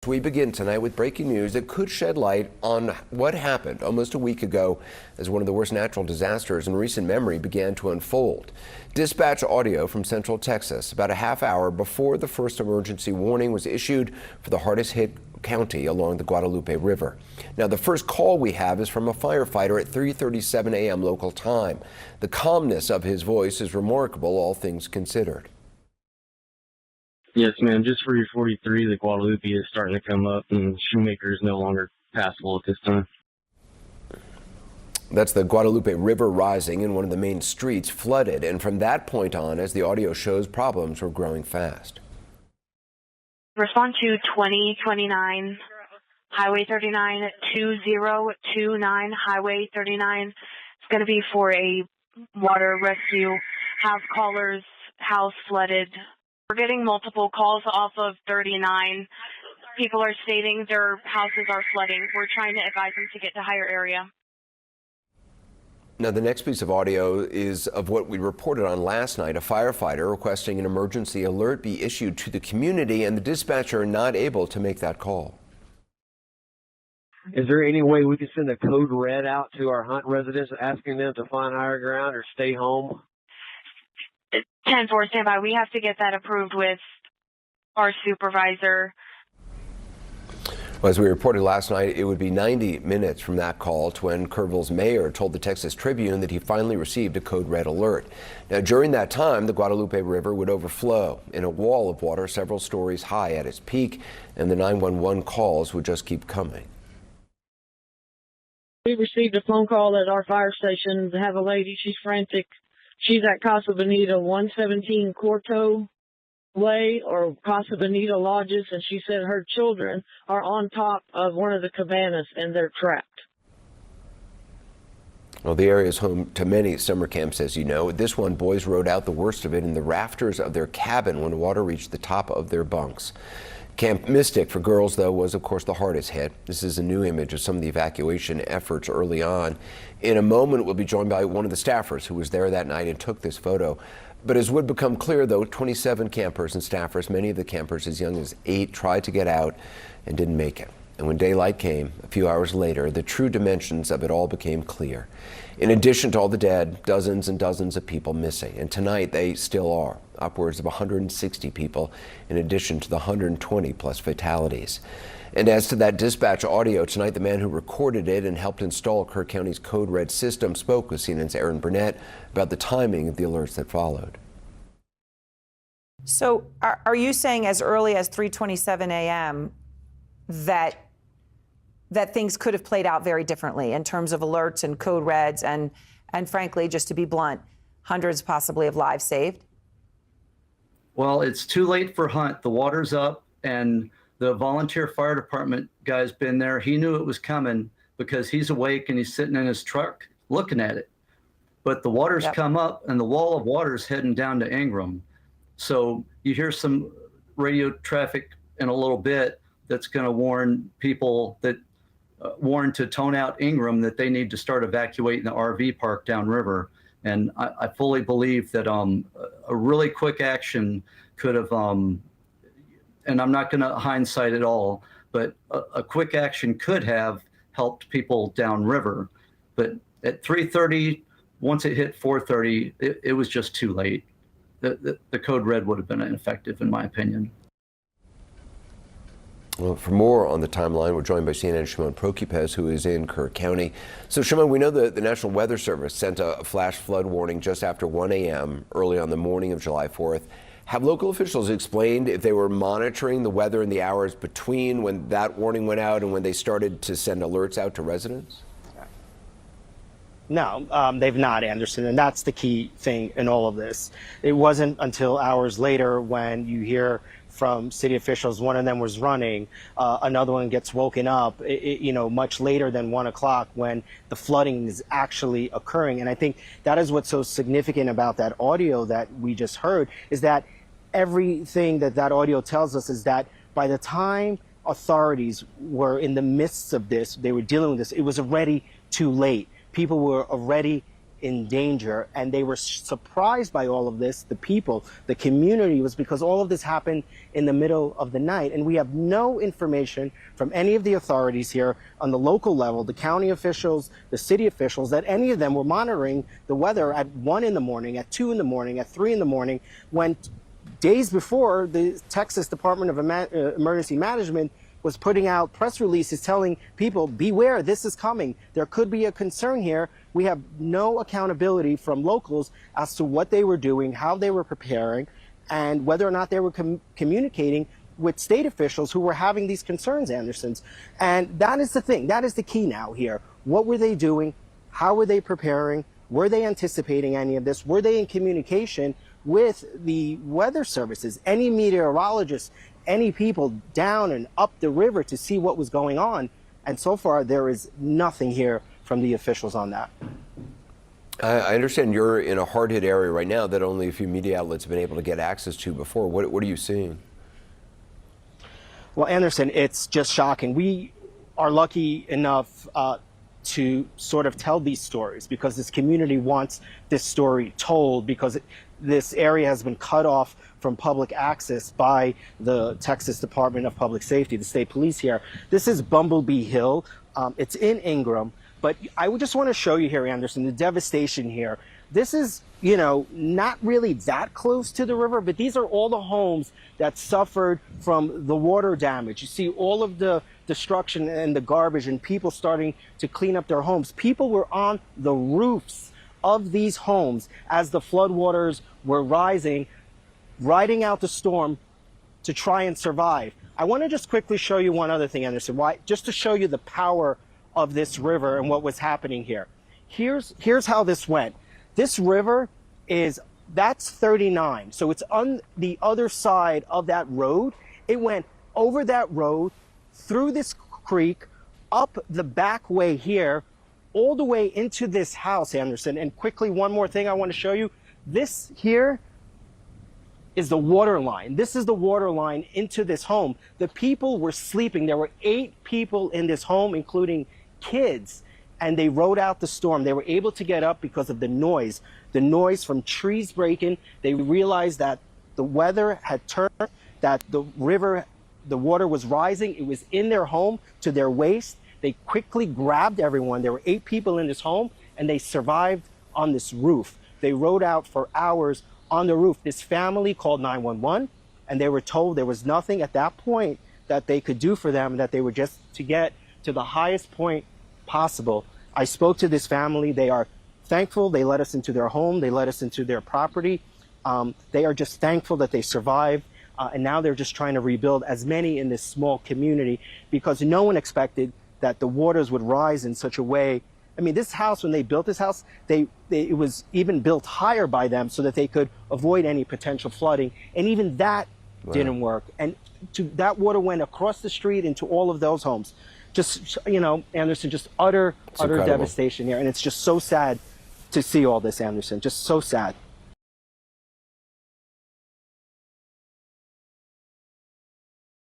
We begin tonight with breaking news that could shed light on what happened almost a week ago as one of the worst natural disasters in recent memory began to unfold. Dispatch audio from Central Texas about a half hour before the first emergency warning was issued for the hardest hit county along the Guadalupe River. Now, the first call we have is from a firefighter at 3:37 a.m. local time. The calmness of his voice is remarkable, all things considered. Yes, ma'am. Just for your 43, the Guadalupe is starting to come up, and Shoemaker is no longer passable at this time. That's the Guadalupe River rising, and one of the main streets flooded. And from that point on, as the audio shows, problems were growing fast. Respond to 2029, Highway 39, 2029, Highway 39. It's going to be for a water rescue. House callers, house flooded. We're getting multiple calls off of 39. People are stating their houses are flooding. We're trying to advise them to get to higher area. Now, the next piece of audio is of what we reported on last night, a firefighter requesting an emergency alert be issued to the community and the dispatcher not able to make that call. Is there any way we can send a code red out to our Hunt residents asking them to find higher ground or stay home? 10-4 standby. We have to get that approved with our supervisor. Well, as we reported last night, it would be 90 minutes from that call to when Kerrville's mayor told the Texas Tribune that he finally received a code red alert. Now, during that time, the Guadalupe River would overflow in a wall of water several stories high at its peak, and the 911 calls would just keep coming. We received a phone call at our fire station to have a lady, she's frantic. She's at Casa Bonita, 117 Corto Way or Casa Bonita Lodges, and she said her children are on top of one of the cabanas and they're trapped. Well, the area is home to many summer camps, as you know. This one, boys rode out the worst of it in the rafters of their cabin when water reached the top of their bunks. Camp Mystic for girls, though, was, of course, the hardest hit. This is a new image of some of the evacuation efforts early on. In a moment, we'll be joined by one of the staffers who was there that night and took this photo. But as would become clear, though, 27 campers and staffers, many of the campers as young as 8, tried to get out and didn't make it. And when daylight came, a few hours later, the true dimensions of it all became clear. In addition to all the dead, dozens and dozens of people missing. And tonight, they still are. Upwards of 160 people, in addition to the 120 plus fatalities. And as to that dispatch audio tonight, the man who recorded it and helped install Kerr County's Code Red system spoke with CNN's Aaron Burnett about the timing of the alerts that followed. So are you saying as early as 3:27 a.m. that things could have played out very differently in terms of alerts and code reds and frankly, just to be blunt, hundreds possibly of lives saved? Well, it's too late for Hunt. The water's up, and the volunteer fire department guy's been there. He knew it was coming because he's awake and he's sitting in his truck looking at it. But the water's come up, and the wall of water is heading down to Ingram. So you hear some radio traffic in a little bit that's going to warn people that warn to tone out Ingram that they need to start evacuating the RV park downriver. And I fully believe that a really quick action could have, and I'm not going to hindsight it all, but a quick action could have helped people downriver. But at 3:30, once it hit 4:30, it was just too late. The code red would have been ineffective, in my opinion. Well, for more on the timeline, we're joined by CNN's Shimon Prokupecz, who is in Kerr County. So, Shimon, we know that the National Weather Service sent a flash flood warning just after 1 a.m. early on the morning of July 4th. Have local officials explained if they were monitoring the weather in the hours between when that warning went out and when they started to send alerts out to residents? No, they've not, Anderson, and that's the key thing in all of this. It wasn't until hours later when you hear from city officials, one of them was running, another one gets woken up, much later than 1 o'clock when the flooding is actually occurring. And I think that is what's so significant about that audio that we just heard, is that everything that audio tells us is that by the time authorities were in the midst of this, they were dealing with this, it was already too late. People were already in danger, and they were surprised by all of this. The people, the community, was because all of this happened in the middle of the night, and we have no information from any of the authorities here on the local level, the county officials, the city officials, that any of them were monitoring the weather at 1 in the morning, at 2 in the morning, at 3 in the morning, when days before the Texas Department of Emergency Management was putting out press releases telling people, beware, this is coming. There could be a concern here. We have no accountability from locals as to what they were doing, how they were preparing, and whether or not they were communicating with state officials who were having these concerns, Andersons. And that is the thing. That is the key now here. What were they doing? How were they preparing? Were they anticipating any of this? Were they in communication with the weather services, any meteorologists, any people down and up the river to see what was going on? And so far, there is nothing here from the officials on that. I understand you're in a hard-hit area right now that only a few media outlets have been able to get access to before. What are you seeing? Well, Anderson, it's just shocking. We are lucky enough to sort of tell these stories because this community wants this story told, because this area has been cut off from public access by the Texas Department of Public Safety, the state police here. This is Bumblebee Hill. It's in Ingram, but I would just want to show you here, Anderson, the devastation here. This is, you know, not really that close to the river, but these are all the homes that suffered from the water damage. You see all of the destruction and the garbage and people starting to clean up their homes. People were on the roofs of these homes as the floodwaters were rising, riding out the storm to try and survive. I want to just quickly show you one other thing, Anderson, just to show you the power of this river and what was happening here. Here's how this went. This river that's 39. So it's on the other side of that road. It went over that road, through this creek, up the back way here, all the way into this house, Anderson. And quickly, one more thing I want to show you. This here is the water line. This is the water line into this home. The people were sleeping. There were 8 people in this home, including kids, and they rode out the storm. They were able to get up because of the noise from trees breaking. They realized that the weather had turned, that the water was rising. It was in their home to their waist. They quickly grabbed everyone. There were 8 people in this home, and they survived on this roof. They rode out for hours on the roof. This family called 911, and they were told there was nothing at that point that they could do for them, that they were just to get to the highest point possible. I spoke to this family. They are thankful. They let us into their home. They let us into their property. They are just thankful that they survived. And now they're just trying to rebuild as many in this small community, because no one expected that the waters would rise in such a way. I mean, this house, when they built this house, it was even built higher by them so that they could avoid any potential flooding. And even that didn't work. And that water went across the street into all of those homes. Just, you know, Anderson, just utter incredible devastation here. And it's just so sad to see all this, Anderson. Just so sad.